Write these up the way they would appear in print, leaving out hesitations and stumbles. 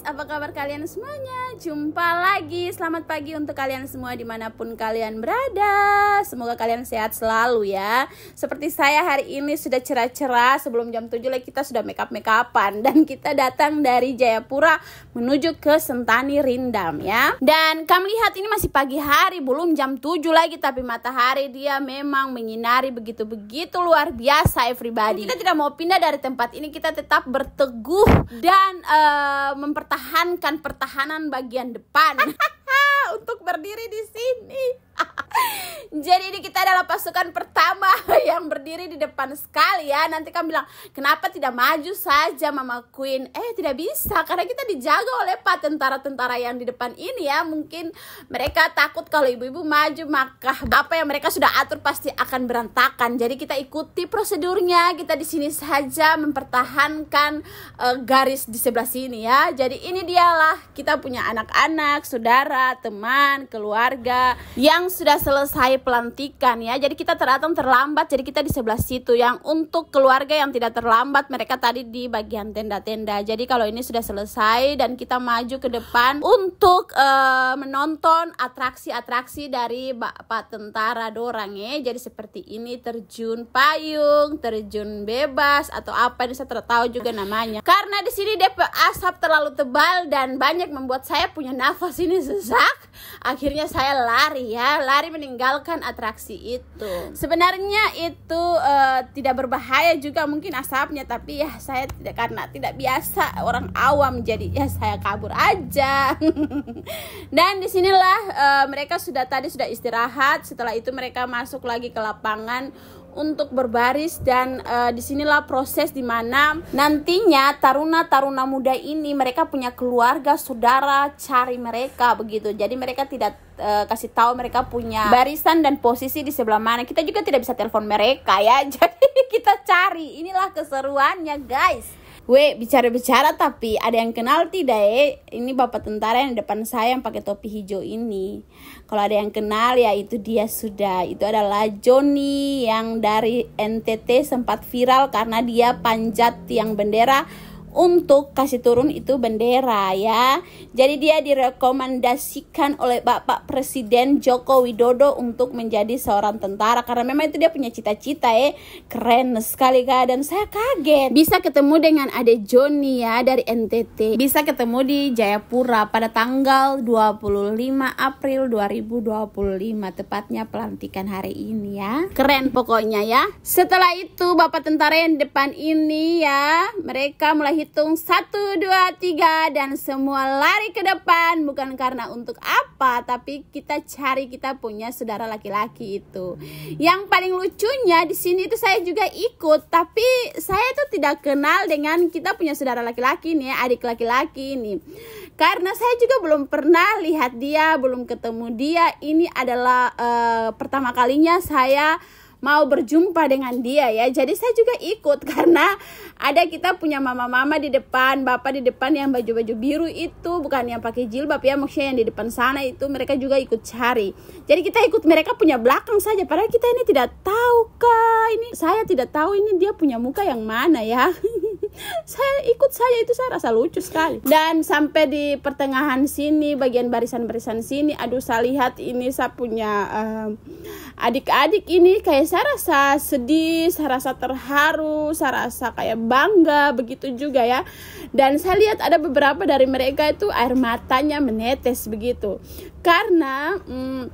apa kabar kalian semuanya? Jumpa lagi, selamat pagi untuk kalian semua dimanapun kalian berada. Semoga kalian sehat selalu ya. Seperti saya hari ini sudah cerah-cerah, sebelum jam 7 lagi kita sudah make-up-an. Dan kita datang dari Jayapura menuju ke Sentani Rindam ya. Dan kami lihat ini masih pagi hari, belum jam 7 lagi, tapi matahari dia memang menyinari begitu-begitu luar biasa everybody. Kita tidak mau pindah dari tempat ini, kita tetap berteguh dan mempertahankan pertahanan bagian depan untuk berdiri di sini. Jadi ini kita adalah pasukan pertama yang berdiri di depan sekali ya. Nanti kamu bilang, kenapa tidak maju saja Mama Queen? Tidak bisa, karena kita dijaga oleh pak tentara-tentara yang di depan ini ya. Mungkin mereka takut kalau ibu-ibu maju, maka apa yang mereka sudah atur pasti akan berantakan. Jadi kita ikuti prosedurnya, kita di sini saja mempertahankan garis di sebelah sini ya. Jadi ini dialah kita punya anak-anak, saudara, teman, keluarga yang sudah selesai pelantikan ya. Jadi kita datang terlambat, jadi kita di sebelah situ. Yang untuk keluarga yang tidak terlambat, mereka tadi di bagian tenda-tenda. Jadi kalau ini sudah selesai dan kita maju ke depan untuk menonton atraksi-atraksi dari Pak Tentara dorang ya. Jadi seperti ini, terjun payung, terjun bebas atau apa ini saya tidak tahu juga namanya. Karena di sini DP asap terlalu tebal dan banyak membuat saya punya nafas ini sesak. Akhirnya saya lari ya, lari meninggalkan atraksi itu. Sebenarnya itu tidak berbahaya juga mungkin asapnya, tapi ya saya tidak, karena tidak biasa orang awam, jadi ya saya kabur aja. Dan disinilah mereka tadi sudah istirahat. Setelah itu mereka masuk lagi ke lapangan untuk berbaris dan disinilah proses dimana nantinya taruna-taruna muda ini mereka punya keluarga, saudara, cari mereka begitu. Jadi mereka tidak kasih tahu mereka punya barisan dan posisi di sebelah mana. Kita juga tidak bisa telepon mereka ya. Jadi kita cari. Inilah keseruannya guys. Bicara-bicara tapi ada yang kenal tidak ya? Ini bapak tentara yang di depan saya yang pakai topi hijau ini. Kalau ada yang kenal ya itu dia sudah. Itu adalah Joni yang dari NTT sempat viral karena dia panjat tiang bendera untuk kasih turun itu bendera ya. Jadi dia direkomendasikan oleh Bapak Presiden Joko Widodo untuk menjadi seorang tentara karena memang itu dia punya cita-cita ya. Keren sekali kak, dan saya kaget bisa ketemu dengan Ade Joni ya dari NTT. Bisa ketemu di Jayapura pada tanggal 25 April 2025, tepatnya pelantikan hari ini ya. Keren pokoknya ya. Setelah itu Bapak tentara yang depan ini ya, mereka mulai hitung 1, 2, 3 dan semua lari ke depan. Bukan karena untuk apa, tapi kita cari kita punya saudara laki-laki itu. Yang paling lucunya di sini itu saya juga ikut, tapi saya tuh tidak kenal dengan kita punya saudara laki-laki nih, adik laki-laki ini. Karena saya juga belum pernah lihat dia, belum ketemu dia. Ini adalah pertama kalinya saya mau berjumpa dengan dia ya. Jadi saya juga ikut karena ada kita punya mama-mama di depan, bapak di depan yang baju-baju biru itu, bukan yang pakai jilbab ya, maksudnya yang di depan sana itu mereka juga ikut cari. Jadi kita ikut mereka punya belakang saja, padahal kita ini tidak tahu kah, ini saya tidak tahu ini dia punya muka yang mana ya. Saya ikut saja, itu saya rasa lucu sekali. Dan sampai di pertengahan sini, bagian barisan-barisan sini, aduh saya lihat ini saya punya adik-adik ini kayak saya rasa sedih, saya rasa terharu, saya rasa kayak bangga begitu juga ya. Dan saya lihat ada beberapa dari mereka itu air matanya menetes begitu. Karena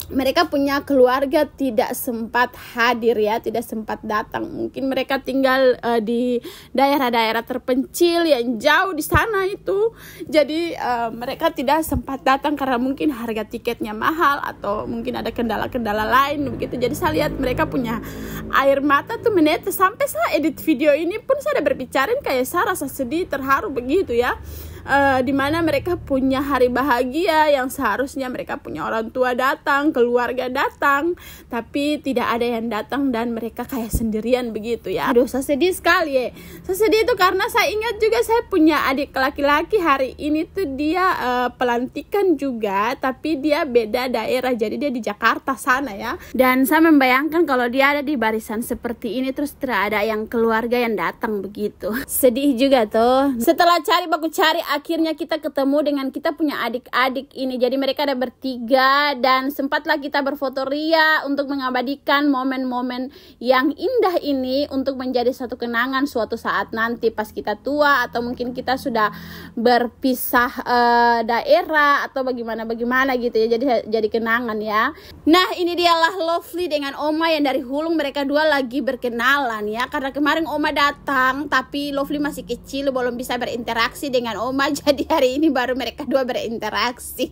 mereka punya keluarga tidak sempat hadir ya, tidak sempat datang. Mungkin mereka tinggal di daerah-daerah terpencil yang jauh di sana itu. Jadi mereka tidak sempat datang karena mungkin harga tiketnya mahal atau mungkin ada kendala-kendala lain begitu. Jadi saya lihat mereka punya air mata tuh menetes. Sampai saya edit video ini pun saya ada berbicarain kayak saya rasa sedih, terharu begitu ya. Dimana mereka punya hari bahagia yang seharusnya mereka punya orang tua datang, keluarga datang, tapi tidak ada yang datang dan mereka kayak sendirian begitu ya. Aduh saya sedih sekali ya. Saya sedih itu karena saya ingat juga saya punya adik laki-laki hari ini tuh dia pelantikan juga, tapi dia beda daerah, jadi dia di Jakarta sana ya. Dan saya membayangkan kalau dia ada di barisan seperti ini terus tidak ada yang keluarga yang datang begitu. Sedih juga tuh. Setelah cari akhirnya kita ketemu dengan kita punya adik-adik ini. Jadi mereka ada bertiga dan sempatlah kita berfoto ria untuk mengabadikan momen-momen yang indah ini untuk menjadi satu kenangan suatu saat nanti pas kita tua atau mungkin kita sudah berpisah daerah atau bagaimana gitu ya. Jadi kenangan ya. Nah, ini dialah Lovely dengan Oma yang dari Hulung. Mereka dua lagi berkenalan ya. Karena kemarin Oma datang tapi Lovely masih kecil, belum bisa berinteraksi dengan Oma, jadi hari ini baru mereka dua berinteraksi.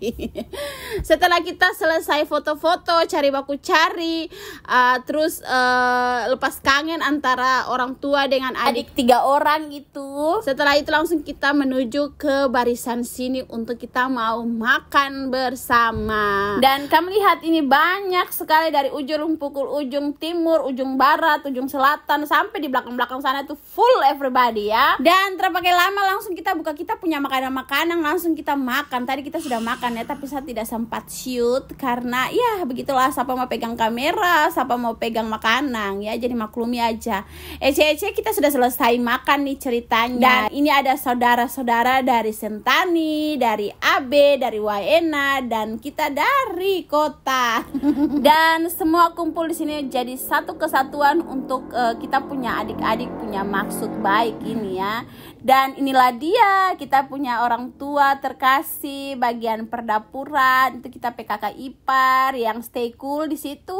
Setelah kita selesai foto-foto, cari baku cari, terus lepas kangen antara orang tua dengan adik 3 orang gitu. Setelah itu langsung kita menuju ke barisan sini untuk kita mau makan bersama. Dan kamu lihat ini banyak sekali dari ujung pukul ujung timur, ujung barat, ujung selatan sampai di belakang-belakang sana tuh full everybody ya. Dan terpakai lama langsung kita buka, kita punya makanan-makanan, langsung kita makan. Tadi kita sudah makan ya, tapi saya tidak sempat shoot karena ya begitulah, siapa mau pegang kamera, siapa mau pegang makanan ya, jadi maklumi aja. Ece kita sudah selesai makan nih ceritanya. Dan ini ada saudara-saudara dari Sentani, dari AB, dari Waena, dan kita dari kota. Dan semua kumpul di sini jadi satu kesatuan untuk kita punya adik-adik punya maksud baik ini ya. Dan inilah dia, kita punya orang tua terkasih bagian perdapuran, itu kita PKK ipar yang stay cool di situ.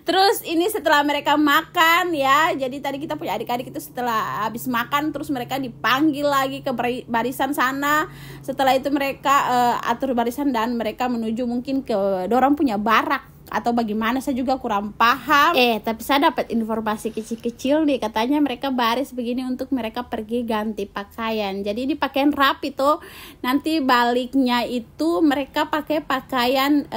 Terus ini setelah mereka makan ya, jadi tadi kita punya adik-adik itu setelah habis makan terus mereka dipanggil lagi ke barisan sana. Setelah itu mereka atur barisan dan mereka menuju mungkin ke dorong punya barak atau bagaimana, saya juga kurang paham. Tapi saya dapat informasi kecil-kecil nih, katanya mereka baris begini untuk mereka pergi ganti pakaian. Jadi ini pakaian rapi tuh. Nanti baliknya itu mereka pakai pakaian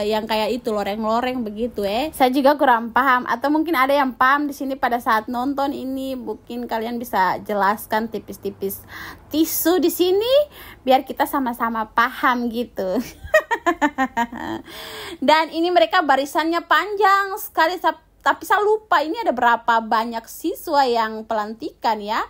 yang kayak itu loreng-loreng begitu Saya juga kurang paham atau mungkin ada yang paham di sini pada saat nonton ini, mungkin kalian bisa jelaskan tipis-tipis tisu di sini biar kita sama-sama paham gitu. Dan ini mereka barisannya panjang sekali, tapi saya lupa ini ada berapa banyak siswa yang pelantikan ya.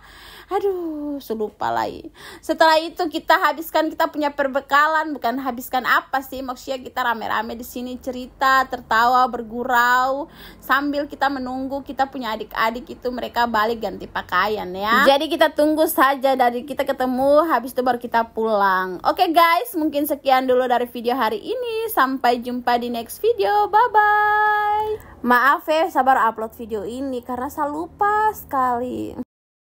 Aduh, saya lupa lagi. Setelah itu kita habiskan, kita punya perbekalan, bukan habiskan apa sih, maksudnya kita rame-rame di sini cerita, tertawa, bergurau sambil kita menunggu kita punya adik-adik itu mereka balik ganti pakaian ya. Jadi kita tunggu saja dari kita ketemu, habis itu baru kita pulang. Oke guys, mungkin sekian dulu dari video hari ini. Sampai jumpa di next video. Bye bye. Maaf ya, sabar upload video ini karena saya lupa sekali.